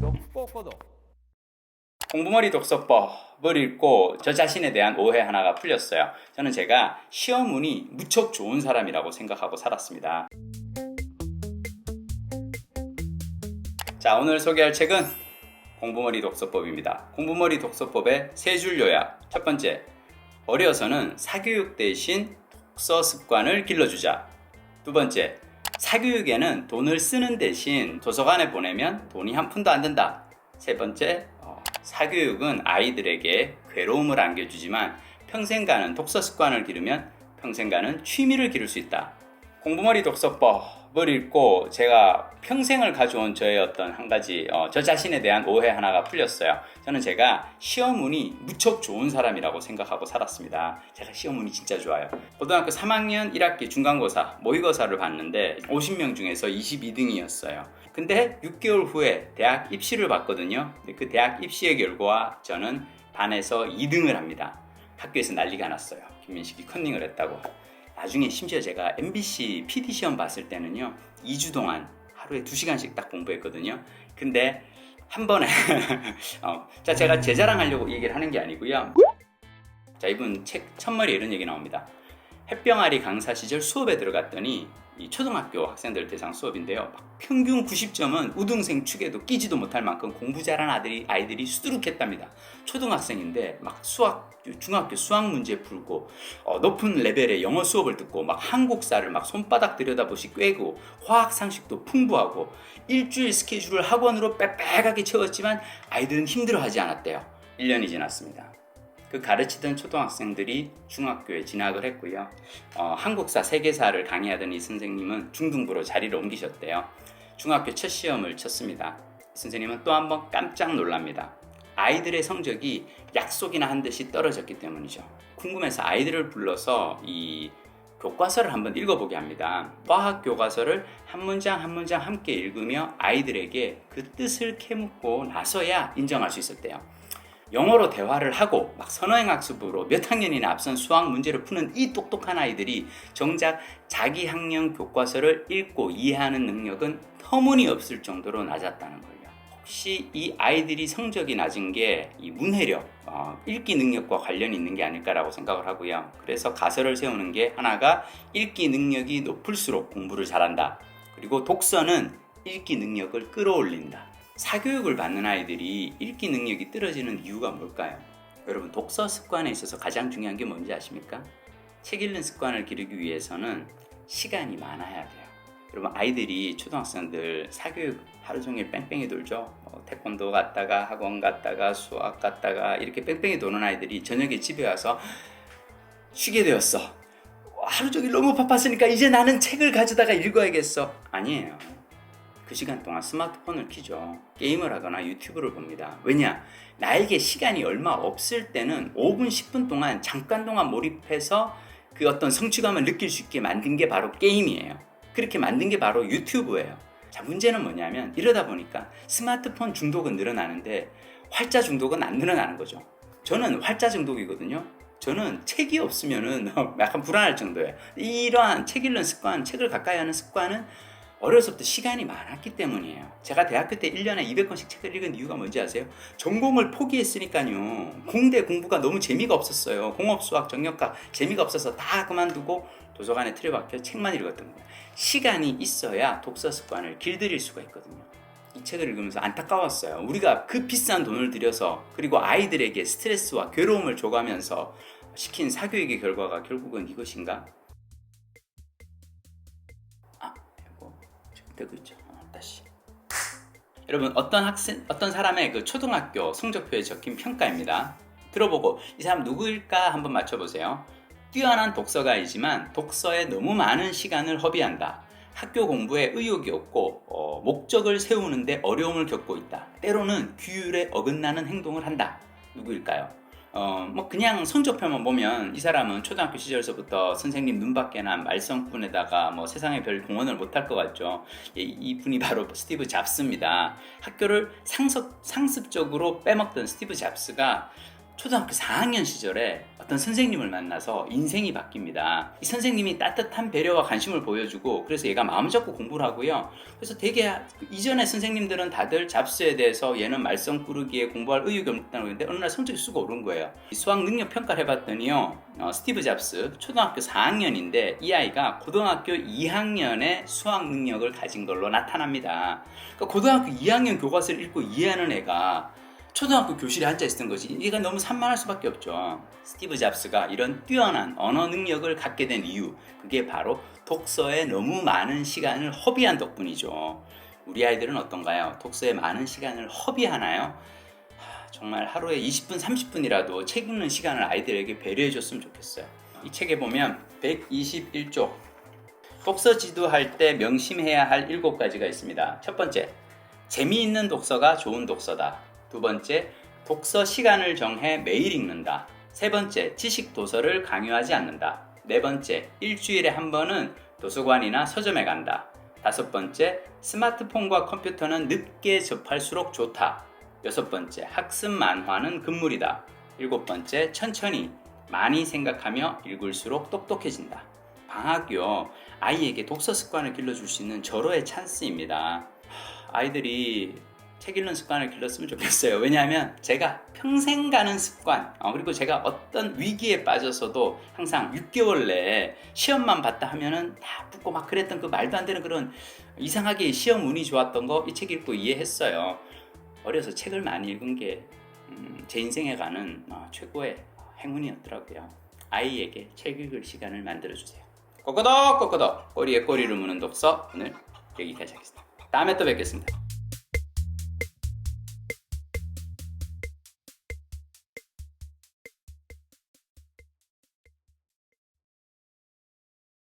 구독 꼭 구독. 공부머리 독서법을 읽고 저 자신에 대한 오해 하나가 풀렸어요. 저는 제가 시험운이 무척 좋은 사람이라고 생각하고 살았습니다. 자, 오늘 소개할 책은 공부머리 독서법입니다. 공부머리 독서법의 세 줄 요약. 첫 번째, 어려서는 사교육 대신 독서 습관을 길러주자. 두 번째, 사교육에는 돈을 쓰는 대신 도서관에 보내면 돈이 한 푼도 안 든다. 세 번째, 사교육은 아이들에게 괴로움을 안겨주지만 평생 가는 독서 습관을 기르면 평생 가는 취미를 기를 수 있다. 공부머리 독서법을 읽고 제가 평생을 가져온 저의 어떤 한 가지 저 자신에 대한 오해 하나가 풀렸어요. 저는 제가 시험운이 무척 좋은 사람이라고 생각하고 살았습니다. 제가 시험운이 진짜 좋아요. 고등학교 3학년 1학기 중간고사 모의고사를 봤는데 50명 중에서 22등이었어요. 근데 6개월 후에 대학 입시를 봤거든요. 그 대학 입시의 결과 저는 반에서 2등을 합니다. 학교에서 난리가 났어요. 김민식이 컨닝을 했다고. 나중에 심지어 제가 MBC PD 시험 봤을 때는요 2주 동안 하루에 2시간씩 딱 공부했거든요. 근데 한 번에 자, 제가 제 자랑하려고 얘기를 하는 게 아니고요. 자, 이분 책 첫머리에 이런 얘기 나옵니다. 햇병아리 강사 시절 수업에 들어갔더니 이 초등학교 학생들 대상 수업인데요. 평균 90점은 우등생 축에도 끼지도 못할 만큼 공부 잘한 아이들이 수두룩했답니다. 초등학생인데 막 중학교 수학 문제 풀고 높은 레벨의 영어 수업을 듣고 막 한국사를 막 손바닥 들여다보시 꿰고 화학 상식도 풍부하고 일주일 스케줄을 학원으로 빽빽하게 채웠지만 아이들은 힘들어하지 않았대요. 1년이 지났습니다. 그 가르치던 초등학생들이 중학교에 진학을 했고요. 한국사, 세계사를 강의하던 이 선생님은 중등부로 자리를 옮기셨대요. 중학교 첫 시험을 쳤습니다. 선생님은 또 한 번 깜짝 놀랍니다. 아이들의 성적이 약속이나 한 듯이 떨어졌기 때문이죠. 궁금해서 아이들을 불러서 이 교과서를 한번 읽어보게 합니다. 과학 교과서를 한 문장 한 문장 함께 읽으며 아이들에게 그 뜻을 캐묻고 나서야 인정할 수 있었대요. 영어로 대화를 하고 막 선어행학습으로 몇 학년이나 앞선 수학 문제를 푸는 이 똑똑한 아이들이 정작 자기 학년 교과서를 읽고 이해하는 능력은 터무니없을 정도로 낮았다는 거예요. 혹시 이 아이들이 성적이 낮은 게 이 문해력, 읽기 능력과 관련이 있는 게 아닐까라고 생각을 하고요. 그래서 가설을 세우는 게 하나가 읽기 능력이 높을수록 공부를 잘한다. 그리고 독서는 읽기 능력을 끌어올린다. 사교육을 받는 아이들이 읽기 능력이 떨어지는 이유가 뭘까요? 여러분, 독서 습관에 있어서 가장 중요한 게 뭔지 아십니까? 책 읽는 습관을 기르기 위해서는 시간이 많아야 돼요. 여러분, 아이들이 초등학생들 사교육 하루 종일 뺑뺑이 돌죠. 태권도 갔다가 학원 갔다가 수학 갔다가 이렇게 뺑뺑이 도는 아이들이 저녁에 집에 와서 쉬게 되었어. 하루 종일 너무 바빴으니까 이제 나는 책을 가져다가 읽어야겠어. 아니에요. 그 시간 동안 스마트폰을 켜죠. 게임을 하거나 유튜브를 봅니다. 왜냐? 나에게 시간이 얼마 없을 때는 5분, 10분 동안 잠깐 동안 몰입해서 그 어떤 성취감을 느낄 수 있게 만든 게 바로 게임이에요. 그렇게 만든 게 바로 유튜브예요. 자, 문제는 뭐냐면 이러다 보니까 스마트폰 중독은 늘어나는데 활자 중독은 안 늘어나는 거죠. 저는 활자 중독이거든요. 저는 책이 없으면은 약간 불안할 정도예요. 이러한 책 읽는 습관, 책을 가까이 하는 습관은 어려서부터 시간이 많았기 때문이에요. 제가 대학교 때 1년에 200권씩 책을 읽은 이유가 뭔지 아세요? 전공을 포기했으니까요. 공대 공부가 너무 재미가 없었어요. 공업수학, 정력학 재미가 없어서 다 그만두고 도서관에 틀어박혀 책만 읽었던 거예요. 시간이 있어야 독서 습관을 길들일 수가 있거든요. 이 책을 읽으면서 안타까웠어요. 우리가 그 비싼 돈을 들여서 그리고 아이들에게 스트레스와 괴로움을 줘가면서 시킨 사교육의 결과가 결국은 이것인가? 되고 있죠. 다시. 여러분, 어떤 사람의 그 초등학교 성적표에 적힌 평가입니다. 들어보고 이 사람 누구일까 한번 맞춰보세요. 뛰어난 독서가이지만 독서에 너무 많은 시간을 허비한다. 학교 공부에 의욕이 없고 목적을 세우는데 어려움을 겪고 있다. 때로는 규율에 어긋나는 행동을 한다. 누구일까요? 그냥 성적표만 보면 이 사람은 초등학교 시절서부터 선생님 눈밖에 난 말썽꾼에다가 세상에 별 공헌을 못할 것 같죠. 이 분이 바로 스티브 잡스입니다. 학교를 상습적으로 빼먹던 스티브 잡스가 초등학교 4학년 시절에 어떤 선생님을 만나서 인생이 바뀝니다. 이 선생님이 따뜻한 배려와 관심을 보여주고 그래서 얘가 마음 잡고 공부를 하고요. 그래서 되게 이전에 선생님들은 다들 잡스에 대해서 얘는 말썽 꾸르기에 공부할 의욕이 없다고 했는데 어느 날 성적이 쑥 오른 거예요. 수학 능력 평가를 해봤더니요. 스티브 잡스 초등학교 4학년인데 이 아이가 고등학교 2학년에 수학 능력을 가진 걸로 나타납니다. 그러니까 고등학교 2학년 교과서를 읽고 이해하는 애가 초등학교 교실에 앉아 있었던 거지. 얘가 너무 산만할 수밖에 없죠. 스티브 잡스가 이런 뛰어난 언어 능력을 갖게 된 이유, 그게 바로 독서에 너무 많은 시간을 허비한 덕분이죠. 우리 아이들은 어떤가요? 독서에 많은 시간을 허비하나요? 정말 하루에 20분, 30분이라도 책 읽는 시간을 아이들에게 배려해 줬으면 좋겠어요. 이 책에 보면 121쪽 독서 지도할 때 명심해야 할 7가지가 있습니다. 첫 번째, 재미있는 독서가 좋은 독서다. 두 번째, 독서 시간을 정해 매일 읽는다. 세 번째, 지식 도서를 강요하지 않는다. 네 번째, 일주일에 한 번은 도서관이나 서점에 간다. 다섯 번째, 스마트폰과 컴퓨터는 늦게 접할수록 좋다. 여섯 번째, 학습 만화는 금물이다. 일곱 번째, 천천히 많이 생각하며 읽을수록 똑똑해진다. 방학이요, 아이에게 독서 습관을 길러줄 수 있는 절호의 찬스입니다. 아이들이 책 읽는 습관을 길렀으면 좋겠어요. 왜냐하면 제가 평생 가는 습관, 그리고 제가 어떤 위기에 빠져서도 항상 6개월 내에 시험만 봤다 하면은 다 붙고 막 그랬던 그 말도 안 되는 그런 이상하게 시험 운이 좋았던 거 이 책 읽고 이해했어요. 어려서 책을 많이 읽은 게 제 인생에 가는 최고의 행운이었더라고요. 아이에게 책 읽을 시간을 만들어주세요. 꼬꼬덕 꼬꼬덕 꼬리에 꼬리를 무는 독서, 오늘 여기까지 하겠습니다. 다음에 또 뵙겠습니다.